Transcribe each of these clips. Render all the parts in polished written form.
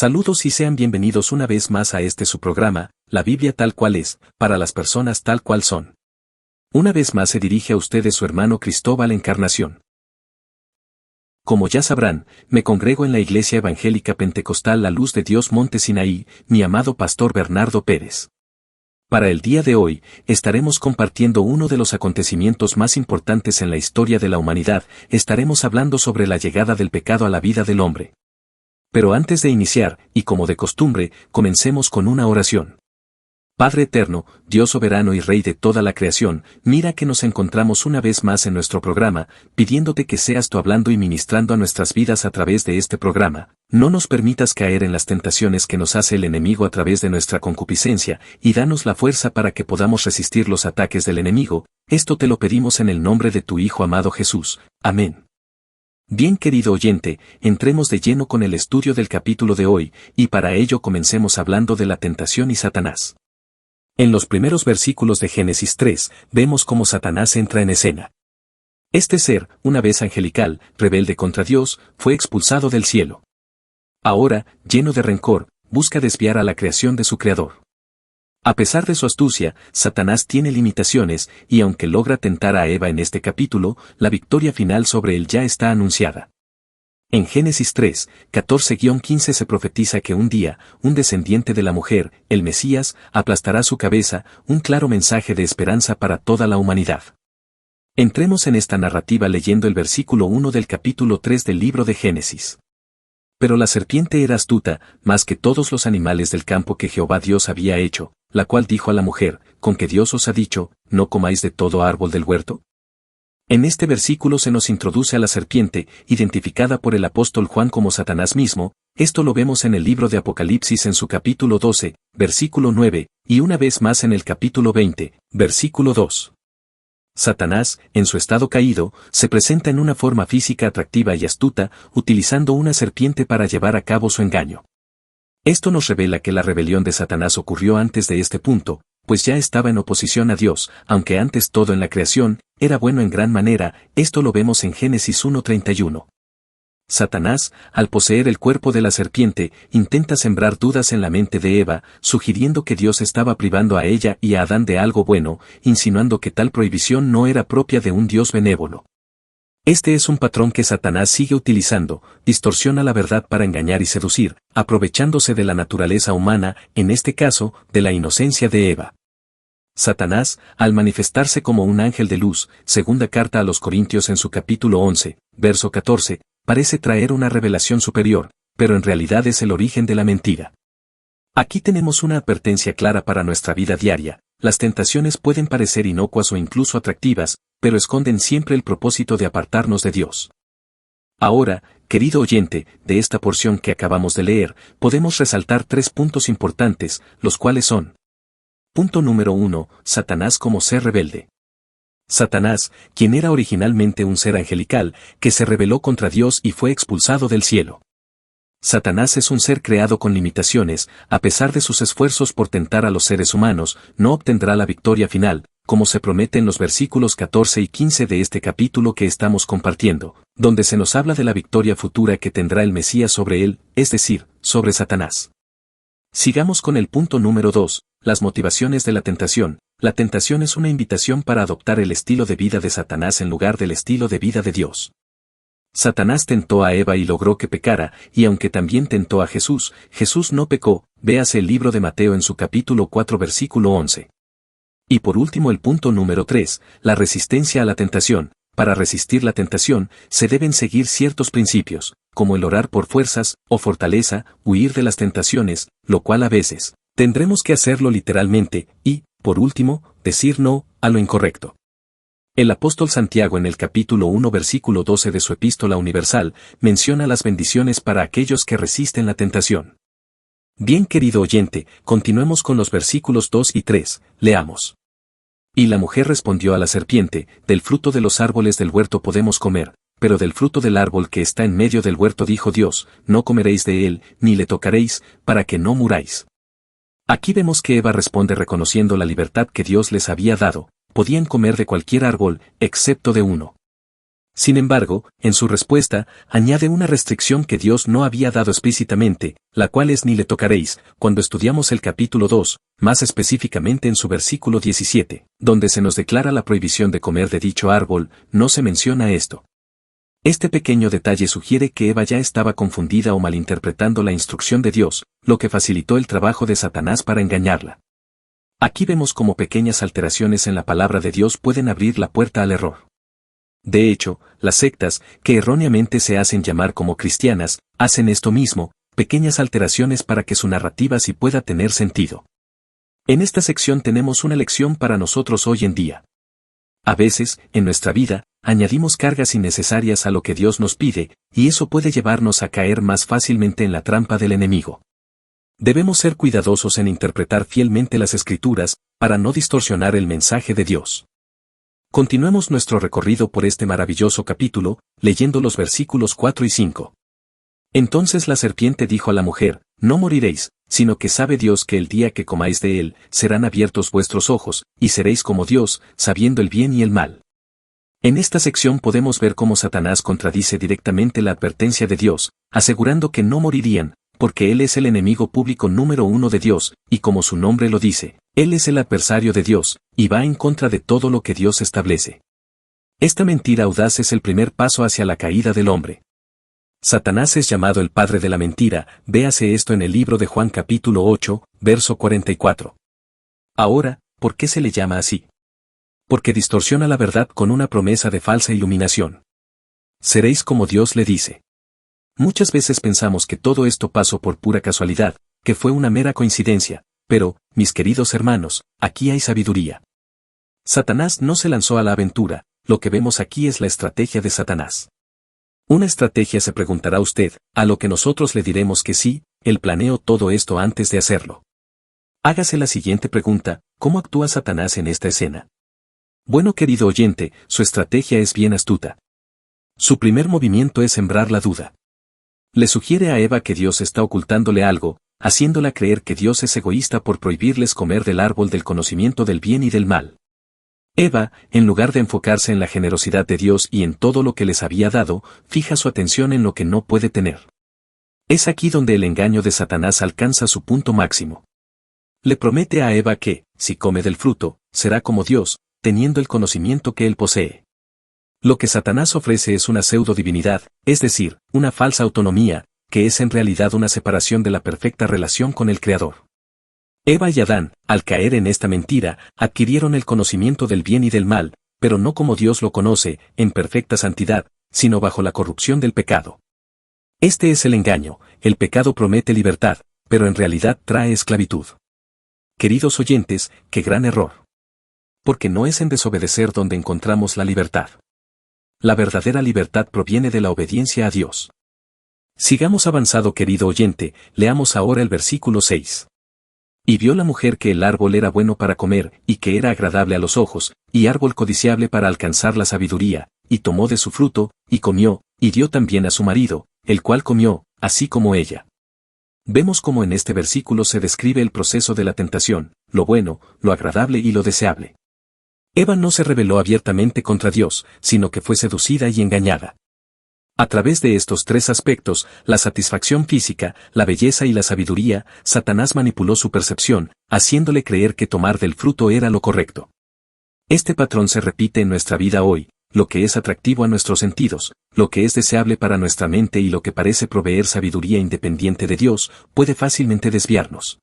Saludos y sean bienvenidos una vez más a su programa, La Biblia tal cual es, para las personas tal cual son. Una vez más se dirige a ustedes su hermano Cristóbal Encarnación. Como ya sabrán, me congrego en la Iglesia Evangélica Pentecostal La Luz de Dios Monte Sinaí, mi amado pastor Bernardo Pérez. Para el día de hoy, estaremos compartiendo uno de los acontecimientos más importantes en la historia de la humanidad. Estaremos hablando sobre la llegada del pecado a la vida del hombre. Pero antes de iniciar, y como de costumbre, comencemos con una oración. Padre eterno, Dios soberano y Rey de toda la creación, mira que nos encontramos una vez más en nuestro programa, pidiéndote que seas tú hablando y ministrando a nuestras vidas a través de este programa. No nos permitas caer en las tentaciones que nos hace el enemigo a través de nuestra concupiscencia, y danos la fuerza para que podamos resistir los ataques del enemigo. Esto te lo pedimos en el nombre de tu Hijo amado Jesús. Amén. Bien, querido oyente, entremos de lleno con el estudio del capítulo de hoy, y para ello comencemos hablando de la tentación y Satanás. En los primeros versículos de Génesis 3, vemos cómo Satanás entra en escena. Este ser, una vez angelical, rebelde contra Dios, fue expulsado del cielo. Ahora, lleno de rencor, busca desviar a la creación de su Creador. A pesar de su astucia, Satanás tiene limitaciones, y aunque logra tentar a Eva en este capítulo, la victoria final sobre él ya está anunciada. En Génesis 3, 14-15 se profetiza que un día, un descendiente de la mujer, el Mesías, aplastará su cabeza, un claro mensaje de esperanza para toda la humanidad. Entremos en esta narrativa leyendo el versículo 1 del capítulo 3 del libro de Génesis. Pero la serpiente era astuta, más que todos los animales del campo que Jehová Dios había hecho, la cual dijo a la mujer, ¿con que Dios os ha dicho, no comáis de todo árbol del huerto? En este versículo se nos introduce a la serpiente, identificada por el apóstol Juan como Satanás mismo. Esto lo vemos en el libro de Apocalipsis en su capítulo 12, versículo 9, y una vez más en el capítulo 20, versículo 2. Satanás, en su estado caído, se presenta en una forma física atractiva y astuta, utilizando una serpiente para llevar a cabo su engaño. Esto nos revela que la rebelión de Satanás ocurrió antes de este punto, pues ya estaba en oposición a Dios, aunque antes todo en la creación era bueno en gran manera. Esto lo vemos en Génesis 1:31. Satanás, al poseer el cuerpo de la serpiente, intenta sembrar dudas en la mente de Eva, sugiriendo que Dios estaba privando a ella y a Adán de algo bueno, insinuando que tal prohibición no era propia de un Dios benévolo. Este es un patrón que Satanás sigue utilizando, distorsiona la verdad para engañar y seducir, aprovechándose de la naturaleza humana, en este caso, de la inocencia de Eva. Satanás, al manifestarse como un ángel de luz, segunda carta a los Corintios en su capítulo 11, verso 14, parece traer una revelación superior, pero en realidad es el origen de la mentira. Aquí tenemos una advertencia clara para nuestra vida diaria. Las tentaciones pueden parecer inocuas o incluso atractivas, pero esconden siempre el propósito de apartarnos de Dios. Ahora, querido oyente, de esta porción que acabamos de leer, podemos resaltar 3 puntos importantes, los cuales son: punto número 1, Satanás como ser rebelde. Satanás, quien era originalmente un ser angelical, que se rebeló contra Dios y fue expulsado del cielo. Satanás es un ser creado con limitaciones. A pesar de sus esfuerzos por tentar a los seres humanos, no obtendrá la victoria final, como se promete en los versículos 14 y 15 de este capítulo que estamos compartiendo, donde se nos habla de la victoria futura que tendrá el Mesías sobre él, es decir, sobre Satanás. Sigamos con el punto número 2, las motivaciones de la tentación. La tentación es una invitación para adoptar el estilo de vida de Satanás en lugar del estilo de vida de Dios. Satanás tentó a Eva y logró que pecara, y aunque también tentó a Jesús, Jesús no pecó. Véase el libro de Mateo en su capítulo 4 versículo 11. Y por último el punto número 3, la resistencia a la tentación. Para resistir la tentación, se deben seguir ciertos principios, como el orar por fuerzas o fortaleza, huir de las tentaciones, lo cual a veces tendremos que hacerlo literalmente, y, por último, decir no a lo incorrecto. El apóstol Santiago en el capítulo 1 versículo 12 de su Epístola Universal, menciona las bendiciones para aquellos que resisten la tentación. Bien, querido oyente, continuemos con los versículos 2 y 3, leamos. Y la mujer respondió a la serpiente, del fruto de los árboles del huerto podemos comer, pero del fruto del árbol que está en medio del huerto dijo Dios, no comeréis de él, ni le tocaréis, para que no muráis. Aquí vemos que Eva responde reconociendo la libertad que Dios les había dado. Podían comer de cualquier árbol, excepto de uno. Sin embargo, en su respuesta, añade una restricción que Dios no había dado explícitamente, la cual es ni le tocaréis, cuando estudiamos el capítulo 2, más específicamente en su versículo 17, donde se nos declara la prohibición de comer de dicho árbol, no se menciona esto. Este pequeño detalle sugiere que Eva ya estaba confundida o malinterpretando la instrucción de Dios, lo que facilitó el trabajo de Satanás para engañarla. Aquí vemos cómo pequeñas alteraciones en la palabra de Dios pueden abrir la puerta al error. De hecho, las sectas, que erróneamente se hacen llamar como cristianas, hacen esto mismo, pequeñas alteraciones para que su narrativa sí pueda tener sentido. En esta sección tenemos una lección para nosotros hoy en día. A veces, en nuestra vida, añadimos cargas innecesarias a lo que Dios nos pide, y eso puede llevarnos a caer más fácilmente en la trampa del enemigo. Debemos ser cuidadosos en interpretar fielmente las Escrituras, para no distorsionar el mensaje de Dios. Continuemos nuestro recorrido por este maravilloso capítulo, leyendo los versículos 4 y 5. Entonces la serpiente dijo a la mujer, no moriréis, sino que sabe Dios que el día que comáis de él, serán abiertos vuestros ojos, y seréis como Dios, sabiendo el bien y el mal. En esta sección podemos ver cómo Satanás contradice directamente la advertencia de Dios, asegurando que no morirían, porque Él es el enemigo público número 1 de Dios, y como su nombre lo dice, Él es el adversario de Dios, y va en contra de todo lo que Dios establece. Esta mentira audaz es el primer paso hacia la caída del hombre. Satanás es llamado el padre de la mentira, véase esto en el libro de Juan capítulo 8, verso 44. Ahora, ¿por qué se le llama así? Porque distorsiona la verdad con una promesa de falsa iluminación. Seréis como Dios le dice. Muchas veces pensamos que todo esto pasó por pura casualidad, que fue una mera coincidencia, pero, mis queridos hermanos, aquí hay sabiduría. Satanás no se lanzó a la aventura, lo que vemos aquí es la estrategia de Satanás. Una estrategia, se preguntará usted, a lo que nosotros le diremos que sí, él planeó todo esto antes de hacerlo. Hágase la siguiente pregunta, ¿cómo actúa Satanás en esta escena? Bueno, querido oyente, su estrategia es bien astuta. Su primer movimiento es sembrar la duda. Le sugiere a Eva que Dios está ocultándole algo, haciéndola creer que Dios es egoísta por prohibirles comer del árbol del conocimiento del bien y del mal. Eva, en lugar de enfocarse en la generosidad de Dios y en todo lo que les había dado, fija su atención en lo que no puede tener. Es aquí donde el engaño de Satanás alcanza su punto máximo. Le promete a Eva que, si come del fruto, será como Dios, teniendo el conocimiento que él posee. Lo que Satanás ofrece es una pseudo-divinidad, es decir, una falsa autonomía, que es en realidad una separación de la perfecta relación con el Creador. Eva y Adán, al caer en esta mentira, adquirieron el conocimiento del bien y del mal, pero no como Dios lo conoce, en perfecta santidad, sino bajo la corrupción del pecado. Este es el engaño, el pecado promete libertad, pero en realidad trae esclavitud. Queridos oyentes, qué gran error. Porque no es en desobedecer donde encontramos la libertad. La verdadera libertad proviene de la obediencia a Dios. Sigamos avanzado, querido oyente, leamos ahora el versículo 6. Y vio la mujer que el árbol era bueno para comer, y que era agradable a los ojos, y árbol codiciable para alcanzar la sabiduría, y tomó de su fruto, y comió, y dio también a su marido, el cual comió, así como ella. Vemos cómo en este versículo se describe el proceso de la tentación, lo bueno, lo agradable y lo deseable. Eva no se rebeló abiertamente contra Dios, sino que fue seducida y engañada. A través de estos tres aspectos, la satisfacción física, la belleza y la sabiduría, Satanás manipuló su percepción, haciéndole creer que tomar del fruto era lo correcto. Este patrón se repite en nuestra vida hoy, lo que es atractivo a nuestros sentidos, lo que es deseable para nuestra mente y lo que parece proveer sabiduría independiente de Dios, puede fácilmente desviarnos.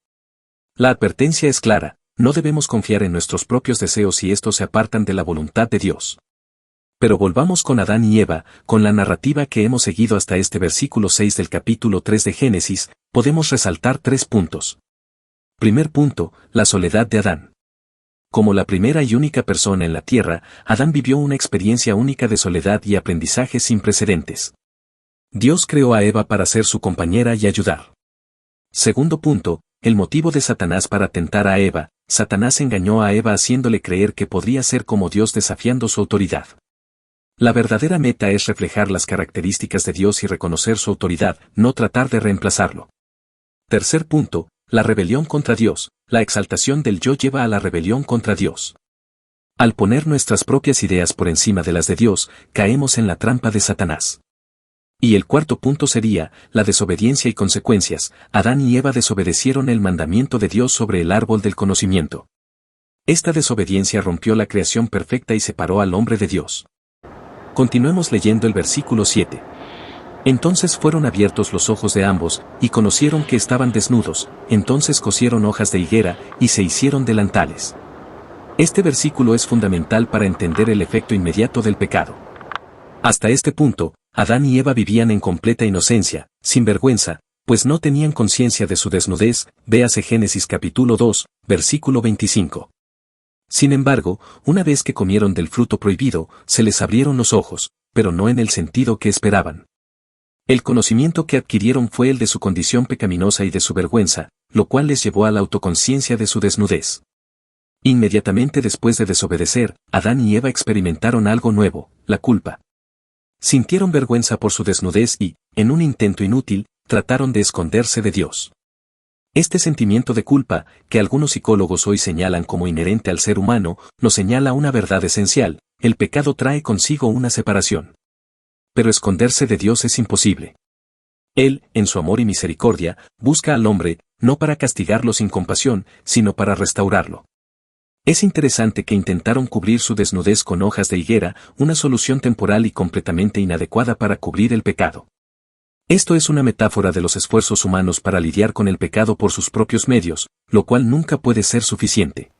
La advertencia es clara. No debemos confiar en nuestros propios deseos si estos se apartan de la voluntad de Dios. Pero volvamos con Adán y Eva, con la narrativa que hemos seguido hasta este versículo 6 del capítulo 3 de Génesis, podemos resaltar 3 puntos. Primer punto, la soledad de Adán. Como la primera y única persona en la tierra, Adán vivió una experiencia única de soledad y aprendizaje sin precedentes. Dios creó a Eva para ser su compañera y ayudar. Segundo punto, el motivo de Satanás para tentar a Eva. Satanás engañó a Eva haciéndole creer que podría ser como Dios desafiando su autoridad. La verdadera meta es reflejar las características de Dios y reconocer su autoridad, no tratar de reemplazarlo. Tercer punto, la rebelión contra Dios. La exaltación del yo lleva a la rebelión contra Dios. Al poner nuestras propias ideas por encima de las de Dios, caemos en la trampa de Satanás. Y el cuarto punto sería, la desobediencia y consecuencias. Adán y Eva desobedecieron el mandamiento de Dios sobre el árbol del conocimiento. Esta desobediencia rompió la creación perfecta y separó al hombre de Dios. Continuemos leyendo el versículo 7. Entonces fueron abiertos los ojos de ambos, y conocieron que estaban desnudos, entonces cosieron hojas de higuera, y se hicieron delantales. Este versículo es fundamental para entender el efecto inmediato del pecado. Hasta este punto, Adán y Eva vivían en completa inocencia, sin vergüenza, pues no tenían conciencia de su desnudez, véase Génesis capítulo 2, versículo 25. Sin embargo, una vez que comieron del fruto prohibido, se les abrieron los ojos, pero no en el sentido que esperaban. El conocimiento que adquirieron fue el de su condición pecaminosa y de su vergüenza, lo cual les llevó a la autoconciencia de su desnudez. Inmediatamente después de desobedecer, Adán y Eva experimentaron algo nuevo, la culpa. Sintieron vergüenza por su desnudez y, en un intento inútil, trataron de esconderse de Dios. Este sentimiento de culpa, que algunos psicólogos hoy señalan como inherente al ser humano, nos señala una verdad esencial: el pecado trae consigo una separación. Pero esconderse de Dios es imposible. Él, en su amor y misericordia, busca al hombre, no para castigarlo sin compasión, sino para restaurarlo. Es interesante que intentaron cubrir su desnudez con hojas de higuera, una solución temporal y completamente inadecuada para cubrir el pecado. Esto es una metáfora de los esfuerzos humanos para lidiar con el pecado por sus propios medios, lo cual nunca puede ser suficiente.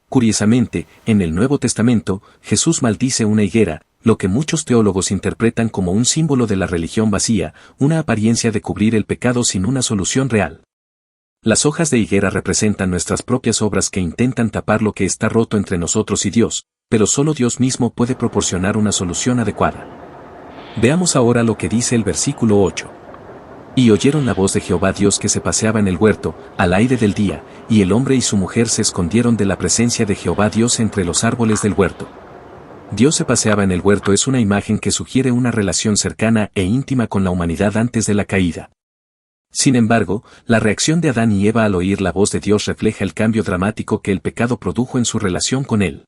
Curiosamente, en el Nuevo Testamento, Jesús maldice una higuera, lo que muchos teólogos interpretan como un símbolo de la religión vacía, una apariencia de cubrir el pecado sin una solución real. Las hojas de higuera representan nuestras propias obras que intentan tapar lo que está roto entre nosotros y Dios, pero solo Dios mismo puede proporcionar una solución adecuada. Veamos ahora lo que dice el versículo 8. Y oyeron la voz de Jehová Dios que se paseaba en el huerto, al aire del día, y el hombre y su mujer se escondieron de la presencia de Jehová Dios entre los árboles del huerto. Dios se paseaba en el huerto es una imagen que sugiere una relación cercana e íntima con la humanidad antes de la caída. Sin embargo, la reacción de Adán y Eva al oír la voz de Dios refleja el cambio dramático que el pecado produjo en su relación con Él.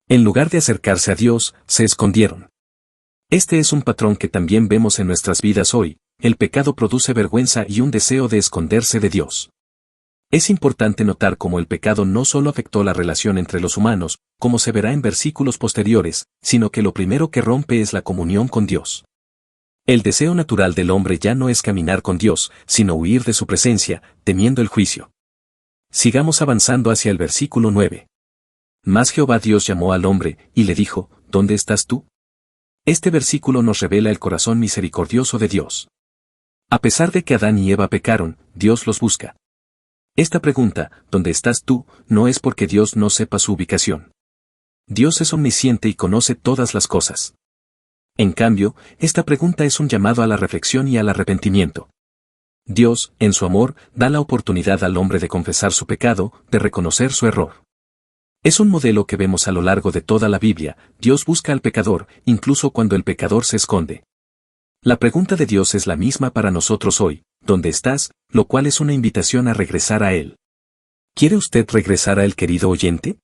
En lugar de acercarse a Dios, se escondieron. Este es un patrón que también vemos en nuestras vidas hoy: el pecado produce vergüenza y un deseo de esconderse de Dios. Es importante notar cómo el pecado no solo afectó la relación entre los humanos, como se verá en versículos posteriores, sino que lo primero que rompe es la comunión con Dios. El deseo natural del hombre ya no es caminar con Dios, sino huir de su presencia, temiendo el juicio. Sigamos avanzando hacia el versículo 9. Mas Jehová Dios llamó al hombre, y le dijo: ¿Dónde estás tú? Este versículo nos revela el corazón misericordioso de Dios. A pesar de que Adán y Eva pecaron, Dios los busca. Esta pregunta, ¿dónde estás tú?, no es porque Dios no sepa su ubicación. Dios es omnisciente y conoce todas las cosas. En cambio, esta pregunta es un llamado a la reflexión y al arrepentimiento. Dios, en su amor, da la oportunidad al hombre de confesar su pecado, de reconocer su error. Es un modelo que vemos a lo largo de toda la Biblia: Dios busca al pecador, incluso cuando el pecador se esconde. La pregunta de Dios es la misma para nosotros hoy: ¿dónde estás?, lo cual es una invitación a regresar a Él. ¿Quiere usted regresar a Él, querido oyente?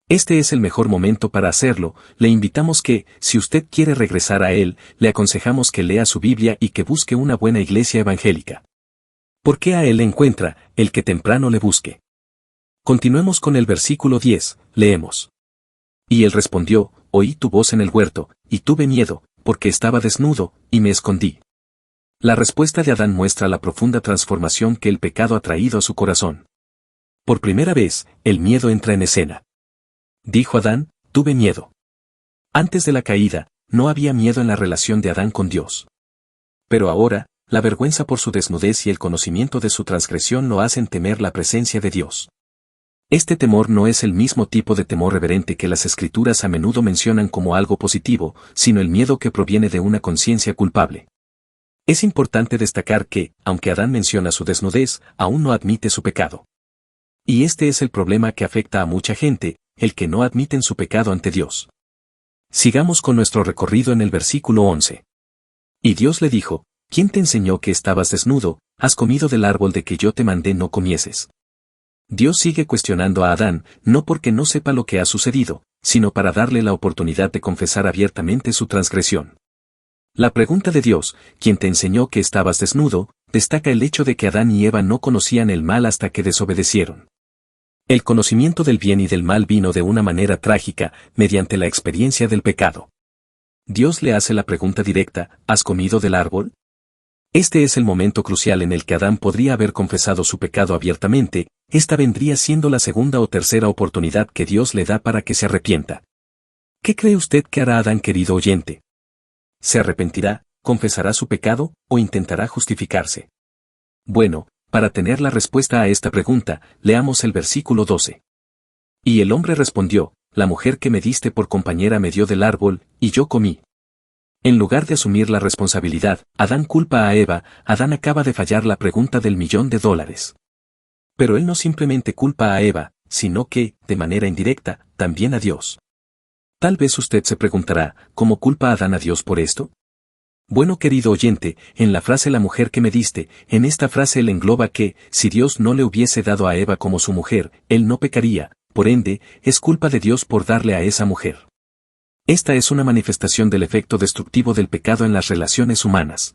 Este es el mejor momento para hacerlo. Le invitamos que, si usted quiere regresar a Él, le aconsejamos que lea su Biblia y que busque una buena iglesia evangélica. Porque a Él le encuentra el que temprano le busque. Continuemos con el versículo 10, leemos. Y él respondió: Oí tu voz en el huerto, y tuve miedo, porque estaba desnudo, y me escondí. La respuesta de Adán muestra la profunda transformación que el pecado ha traído a su corazón. Por primera vez, el miedo entra en escena. Dijo Adán: tuve miedo. Antes de la caída, no había miedo en la relación de Adán con Dios. Pero ahora, la vergüenza por su desnudez y el conocimiento de su transgresión lo hacen temer la presencia de Dios. Este temor no es el mismo tipo de temor reverente que las Escrituras a menudo mencionan como algo positivo, sino el miedo que proviene de una conciencia culpable. Es importante destacar que, aunque Adán menciona su desnudez, aún no admite su pecado. Y este es el problema que afecta a mucha gente, el que no admiten su pecado ante Dios. Sigamos con nuestro recorrido en el versículo 11. Y Dios le dijo: ¿Quién te enseñó que estabas desnudo? ¿Has comido del árbol de que yo te mandé no comieses? Dios sigue cuestionando a Adán, no porque no sepa lo que ha sucedido, sino para darle la oportunidad de confesar abiertamente su transgresión. La pregunta de Dios, quien te enseñó que estabas desnudo, destaca el hecho de que Adán y Eva no conocían el mal hasta que desobedecieron. El conocimiento del bien y del mal vino de una manera trágica, mediante la experiencia del pecado. Dios le hace la pregunta directa, ¿has comido del árbol? Este es el momento crucial en el que Adán podría haber confesado su pecado abiertamente. Esta vendría siendo la segunda o tercera oportunidad que Dios le da para que se arrepienta. ¿Qué cree usted que hará Adán, querido oyente? ¿Se arrepentirá, confesará su pecado, o intentará justificarse? Bueno, para tener la respuesta a esta pregunta, leamos el versículo 12. Y el hombre respondió, la mujer que me diste por compañera me dio del árbol, y yo comí. En lugar de asumir la responsabilidad, Adán culpa a Eva. Adán acaba de fallar la pregunta del $1.000.000. Pero él no simplemente culpa a Eva, sino que, de manera indirecta, también a Dios. Tal vez usted se preguntará, ¿cómo culpa Adán a Dios por esto? Bueno, querido oyente, en la frase la mujer que me diste, en esta frase él engloba que, si Dios no le hubiese dado a Eva como su mujer, él no pecaría, por ende, es culpa de Dios por darle a esa mujer. Esta es una manifestación del efecto destructivo del pecado en las relaciones humanas.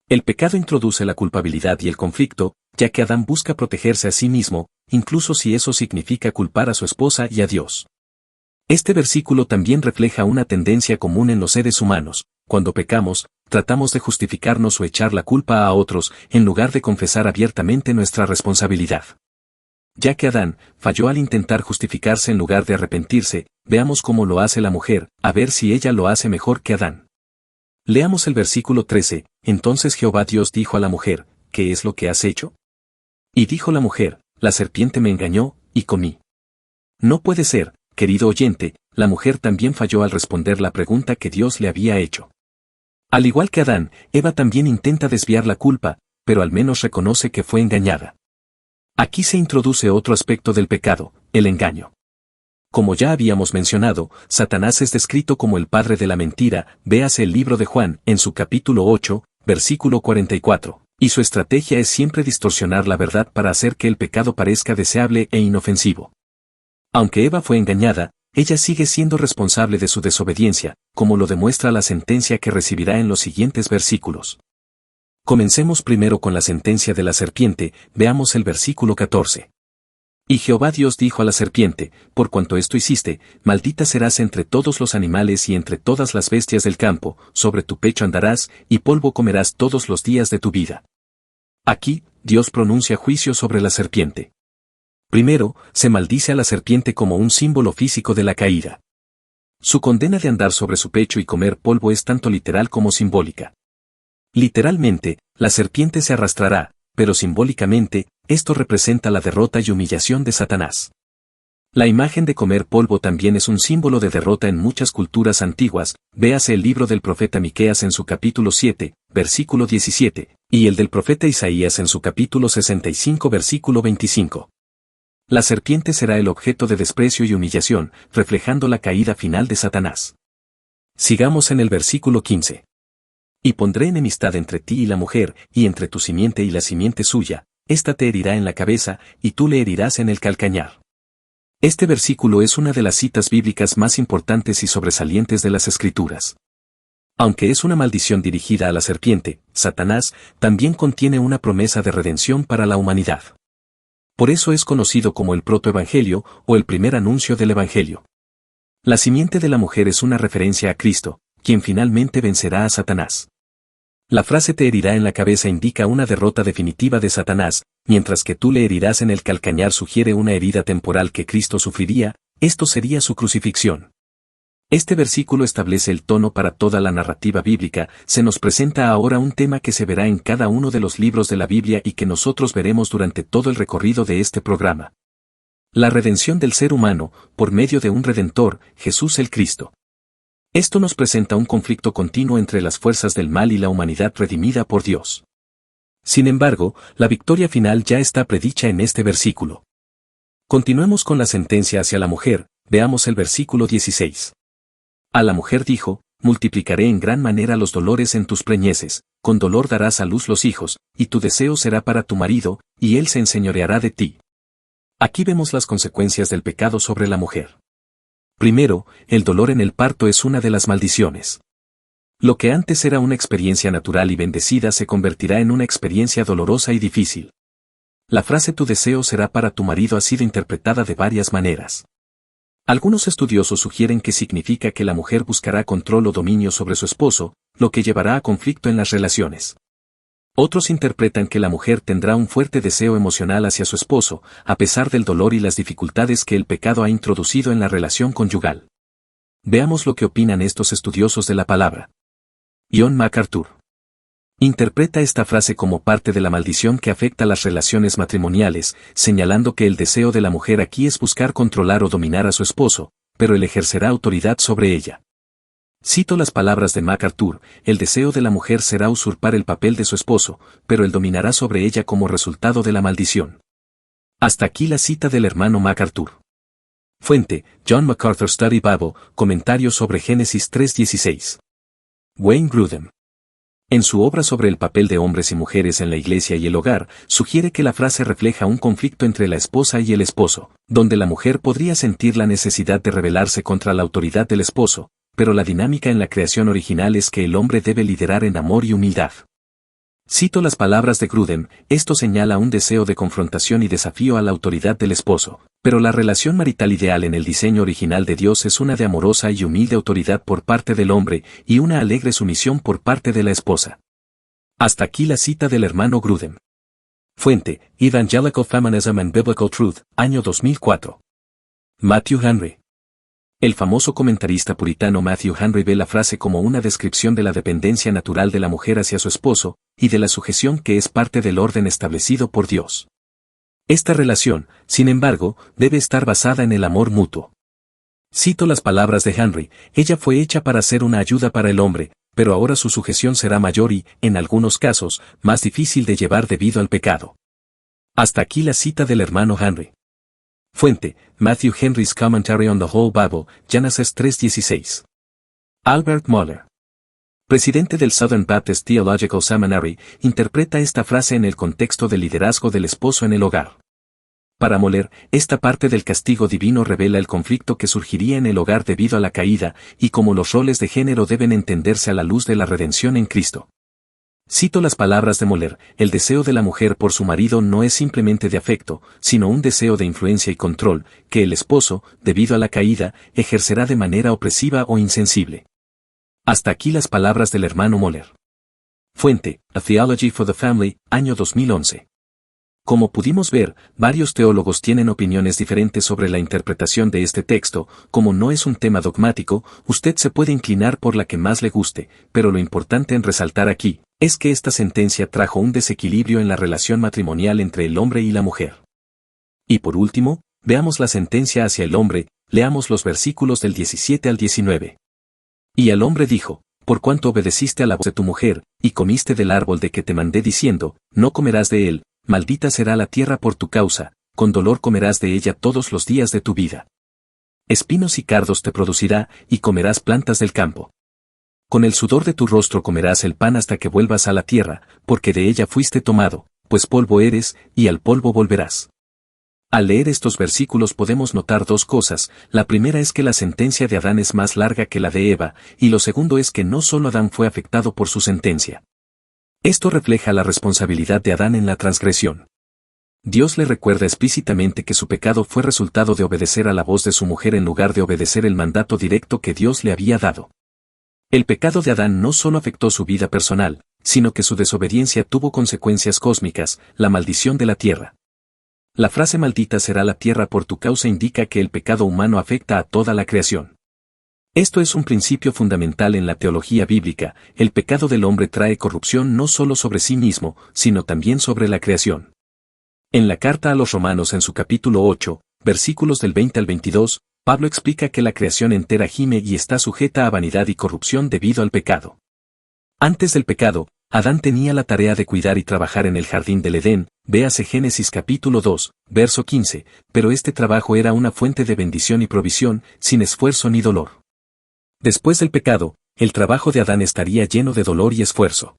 El pecado introduce la culpabilidad y el conflicto, ya que Adán busca protegerse a sí mismo, incluso si eso significa culpar a su esposa y a Dios. Este versículo también refleja una tendencia común en los seres humanos. Cuando pecamos, tratamos de justificarnos o echar la culpa a otros, en lugar de confesar abiertamente nuestra responsabilidad. Ya que Adán falló al intentar justificarse en lugar de arrepentirse, veamos cómo lo hace la mujer, a ver si ella lo hace mejor que Adán. Leamos el versículo 13, entonces Jehová Dios dijo a la mujer, ¿qué es lo que has hecho? Y dijo la mujer, la serpiente me engañó, y comí. No puede ser, querido oyente, la mujer también falló al responder la pregunta que Dios le había hecho. Al igual que Adán, Eva también intenta desviar la culpa, pero al menos reconoce que fue engañada. Aquí se introduce otro aspecto del pecado, el engaño. Como ya habíamos mencionado, Satanás es descrito como el padre de la mentira, véase el libro de Juan, en su capítulo 8, versículo 44, y su estrategia es siempre distorsionar la verdad para hacer que el pecado parezca deseable e inofensivo. Aunque Eva fue engañada, ella sigue siendo responsable de su desobediencia, como lo demuestra la sentencia que recibirá en los siguientes versículos. Comencemos primero con la sentencia de la serpiente, veamos el versículo 14. Y Jehová Dios dijo a la serpiente, por cuanto esto hiciste, maldita serás entre todos los animales y entre todas las bestias del campo, sobre tu pecho andarás, y polvo comerás todos los días de tu vida. Aquí, Dios pronuncia juicio sobre la serpiente. Primero, se maldice a la serpiente como un símbolo físico de la caída. Su condena de andar sobre su pecho y comer polvo es tanto literal como simbólica. Literalmente, la serpiente se arrastrará, pero simbólicamente, esto representa la derrota y humillación de Satanás. La imagen de comer polvo también es un símbolo de derrota en muchas culturas antiguas, véase el libro del profeta Miqueas en su capítulo 7, versículo 17, y el del profeta Isaías en su capítulo 65, versículo 25. La serpiente será el objeto de desprecio y humillación, reflejando la caída final de Satanás. Sigamos en el versículo 15. Y pondré enemistad entre ti y la mujer, y entre tu simiente y la simiente suya, ésta te herirá en la cabeza, y tú le herirás en el calcañar. Este versículo es una de las citas bíblicas más importantes y sobresalientes de las Escrituras. Aunque es una maldición dirigida a la serpiente, Satanás también contiene una promesa de redención para la humanidad. Por eso es conocido como el protoevangelio o el primer anuncio del evangelio. La simiente de la mujer es una referencia a Cristo, quien finalmente vencerá a Satanás. La frase te herirá en la cabeza indica una derrota definitiva de Satanás, mientras que tú le herirás en el calcañar sugiere una herida temporal que Cristo sufriría, esto sería su crucifixión. Este versículo establece el tono para toda la narrativa bíblica. Se nos presenta ahora un tema que se verá en cada uno de los libros de la Biblia y que nosotros veremos durante todo el recorrido de este programa. La redención del ser humano, por medio de un Redentor, Jesús el Cristo. Esto nos presenta un conflicto continuo entre las fuerzas del mal y la humanidad redimida por Dios. Sin embargo, la victoria final ya está predicha en este versículo. Continuemos con la sentencia hacia la mujer, veamos el versículo 16. A la mujer dijo, multiplicaré en gran manera los dolores en tus preñeces, con dolor darás a luz los hijos, y tu deseo será para tu marido, y él se enseñoreará de ti. Aquí vemos las consecuencias del pecado sobre la mujer. Primero, el dolor en el parto es una de las maldiciones. Lo que antes era una experiencia natural y bendecida se convertirá en una experiencia dolorosa y difícil. La frase "tu deseo será para tu marido" ha sido interpretada de varias maneras. Algunos estudiosos sugieren que significa que la mujer buscará control o dominio sobre su esposo, lo que llevará a conflicto en las relaciones. Otros interpretan que la mujer tendrá un fuerte deseo emocional hacia su esposo, a pesar del dolor y las dificultades que el pecado ha introducido en la relación conyugal. Veamos lo que opinan estos estudiosos de la palabra. John MacArthur interpreta esta frase como parte de la maldición que afecta las relaciones matrimoniales, señalando que el deseo de la mujer aquí es buscar controlar o dominar a su esposo, pero él ejercerá autoridad sobre ella. Cito las palabras de MacArthur: el deseo de la mujer será usurpar el papel de su esposo, pero él dominará sobre ella como resultado de la maldición. Hasta aquí la cita del hermano MacArthur. Fuente: John MacArthur Study Bible, comentario sobre Génesis 3:16. Wayne Grudem. En su obra sobre el papel de hombres y mujeres en la iglesia y el hogar, sugiere que la frase refleja un conflicto entre la esposa y el esposo, donde la mujer podría sentir la necesidad de rebelarse contra la autoridad del esposo, pero la dinámica en la creación original es que el hombre debe liderar en amor y humildad. Cito las palabras de Grudem: esto señala un deseo de confrontación y desafío a la autoridad del esposo, pero la relación marital ideal en el diseño original de Dios es una de amorosa y humilde autoridad por parte del hombre y una alegre sumisión por parte de la esposa. Hasta aquí la cita del hermano Grudem. Fuente: Evangelical Feminism and Biblical Truth, año 2004. Matthew Henry. El famoso comentarista puritano Matthew Henry ve la frase como una descripción de la dependencia natural de la mujer hacia su esposo, y de la sujeción que es parte del orden establecido por Dios. Esta relación, sin embargo, debe estar basada en el amor mutuo. Cito las palabras de Henry: ella fue hecha para ser una ayuda para el hombre, pero ahora su sujeción será mayor y, en algunos casos, más difícil de llevar debido al pecado. Hasta aquí la cita del hermano Henry. Fuente: Matthew Henry's Commentary on the Whole Bible, Génesis 3:16. Albert Mohler, presidente del Southern Baptist Theological Seminary, interpreta esta frase en el contexto del liderazgo del esposo en el hogar. Para Mohler, esta parte del castigo divino revela el conflicto que surgiría en el hogar debido a la caída, y cómo los roles de género deben entenderse a la luz de la redención en Cristo. Cito las palabras de Mohler: el deseo de la mujer por su marido no es simplemente de afecto, sino un deseo de influencia y control, que el esposo, debido a la caída, ejercerá de manera opresiva o insensible. Hasta aquí las palabras del hermano Mohler. Fuente: A Theology for the Family, año 2011. Como pudimos ver, varios teólogos tienen opiniones diferentes sobre la interpretación de este texto. Como no es un tema dogmático, usted se puede inclinar por la que más le guste, pero lo importante en resaltar aquí es que esta sentencia trajo un desequilibrio en la relación matrimonial entre el hombre y la mujer. Y por último, veamos la sentencia hacia el hombre. Leamos los versículos del 17 al 19. Y al hombre dijo: por cuanto obedeciste a la voz de tu mujer, y comiste del árbol de que te mandé diciendo, no comerás de él, maldita será la tierra por tu causa, con dolor comerás de ella todos los días de tu vida. Espinos y cardos te producirá, y comerás plantas del campo. Con el sudor de tu rostro comerás el pan hasta que vuelvas a la tierra, porque de ella fuiste tomado, pues polvo eres, y al polvo volverás. Al leer estos versículos podemos notar dos cosas: la primera es que la sentencia de Adán es más larga que la de Eva, y lo segundo es que no solo Adán fue afectado por su sentencia. Esto refleja la responsabilidad de Adán en la transgresión. Dios le recuerda explícitamente que su pecado fue resultado de obedecer a la voz de su mujer en lugar de obedecer el mandato directo que Dios le había dado. El pecado de Adán no solo afectó su vida personal, sino que su desobediencia tuvo consecuencias cósmicas: la maldición de la tierra. La frase "maldita será la tierra por tu causa" indica que el pecado humano afecta a toda la creación. Esto es un principio fundamental en la teología bíblica: el pecado del hombre trae corrupción no solo sobre sí mismo, sino también sobre la creación. En la carta a los Romanos en su capítulo 8, versículos del 20 al 22, Pablo explica que la creación entera gime y está sujeta a vanidad y corrupción debido al pecado. Antes del pecado, Adán tenía la tarea de cuidar y trabajar en el jardín del Edén, véase Génesis capítulo 2, verso 15, pero este trabajo era una fuente de bendición y provisión, sin esfuerzo ni dolor. Después del pecado, el trabajo de Adán estaría lleno de dolor y esfuerzo.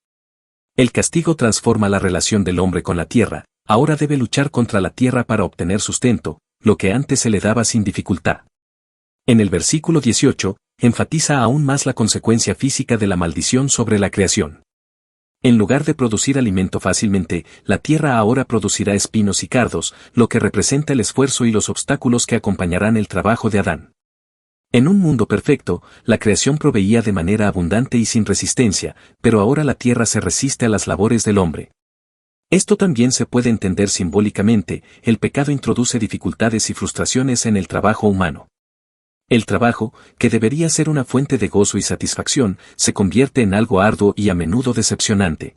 El castigo transforma la relación del hombre con la tierra. Ahora debe luchar contra la tierra para obtener sustento, lo que antes se le daba sin dificultad. En el versículo 18, enfatiza aún más la consecuencia física de la maldición sobre la creación. En lugar de producir alimento fácilmente, la tierra ahora producirá espinos y cardos, lo que representa el esfuerzo y los obstáculos que acompañarán el trabajo de Adán. En un mundo perfecto, la creación proveía de manera abundante y sin resistencia, pero ahora la tierra se resiste a las labores del hombre. Esto también se puede entender simbólicamente, el pecado introduce dificultades y frustraciones en el trabajo humano. El trabajo, que debería ser una fuente de gozo y satisfacción, se convierte en algo arduo y a menudo decepcionante.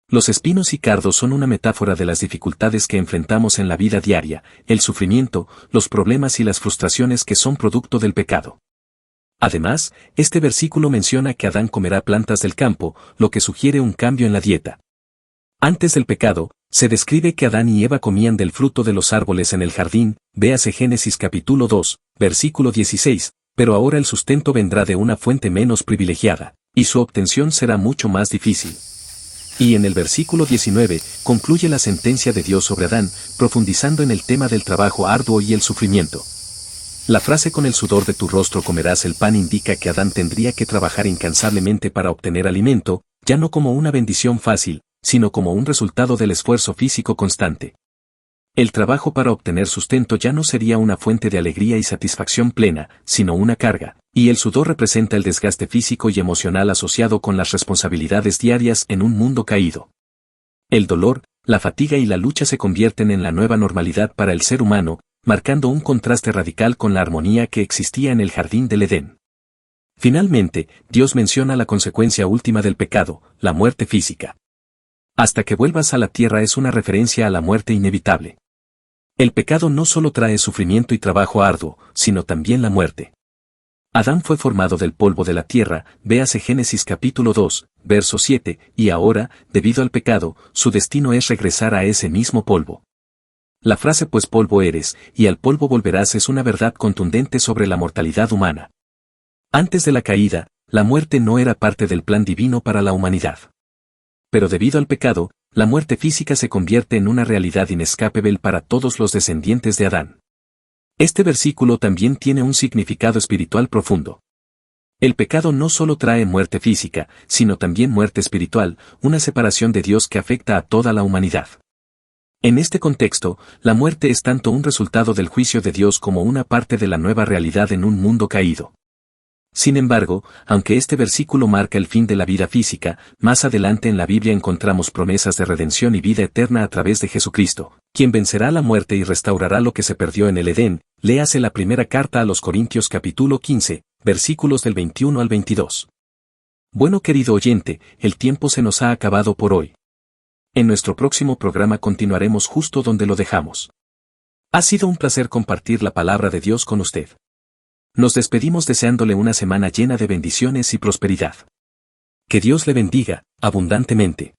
Los espinos y cardos son una metáfora de las dificultades que enfrentamos en la vida diaria, el sufrimiento, los problemas y las frustraciones que son producto del pecado. Además, este versículo menciona que Adán comerá plantas del campo, lo que sugiere un cambio en la dieta. Antes del pecado, se describe que Adán y Eva comían del fruto de los árboles en el jardín, véase Génesis capítulo 2, versículo 16, pero ahora el sustento vendrá de una fuente menos privilegiada, y su obtención será mucho más difícil. Y en el versículo 19, concluye la sentencia de Dios sobre Adán, profundizando en el tema del trabajo arduo y el sufrimiento. La frase con el sudor de tu rostro comerás el pan indica que Adán tendría que trabajar incansablemente para obtener alimento, ya no como una bendición fácil, sino como un resultado del esfuerzo físico constante. El trabajo para obtener sustento ya no sería una fuente de alegría y satisfacción plena, sino una carga, y el sudor representa el desgaste físico y emocional asociado con las responsabilidades diarias en un mundo caído. El dolor, la fatiga y la lucha se convierten en la nueva normalidad para el ser humano, marcando un contraste radical con la armonía que existía en el jardín del Edén. Finalmente, Dios menciona la consecuencia última del pecado, la muerte física. Hasta que vuelvas a la tierra es una referencia a la muerte inevitable. El pecado no solo trae sufrimiento y trabajo arduo, sino también la muerte. Adán fue formado del polvo de la tierra, véase Génesis capítulo 2, verso 7, y ahora, debido al pecado, su destino es regresar a ese mismo polvo. La frase pues polvo eres, y al polvo volverás es una verdad contundente sobre la mortalidad humana. Antes de la caída, la muerte no era parte del plan divino para la humanidad. Pero debido al pecado, la muerte física se convierte en una realidad inescapable para todos los descendientes de Adán. Este versículo también tiene un significado espiritual profundo. El pecado no solo trae muerte física, sino también muerte espiritual, una separación de Dios que afecta a toda la humanidad. En este contexto, la muerte es tanto un resultado del juicio de Dios como una parte de la nueva realidad en un mundo caído. Sin embargo, aunque este versículo marca el fin de la vida física, más adelante en la Biblia encontramos promesas de redención y vida eterna a través de Jesucristo, quien vencerá la muerte y restaurará lo que se perdió en el Edén. Léase la primera carta a los Corintios capítulo 15, versículos del 21 al 22. Bueno, querido oyente, el tiempo se nos ha acabado por hoy. En nuestro próximo programa continuaremos justo donde lo dejamos. Ha sido un placer compartir la palabra de Dios con usted. Nos despedimos deseándole una semana llena de bendiciones y prosperidad. Que Dios le bendiga, abundantemente.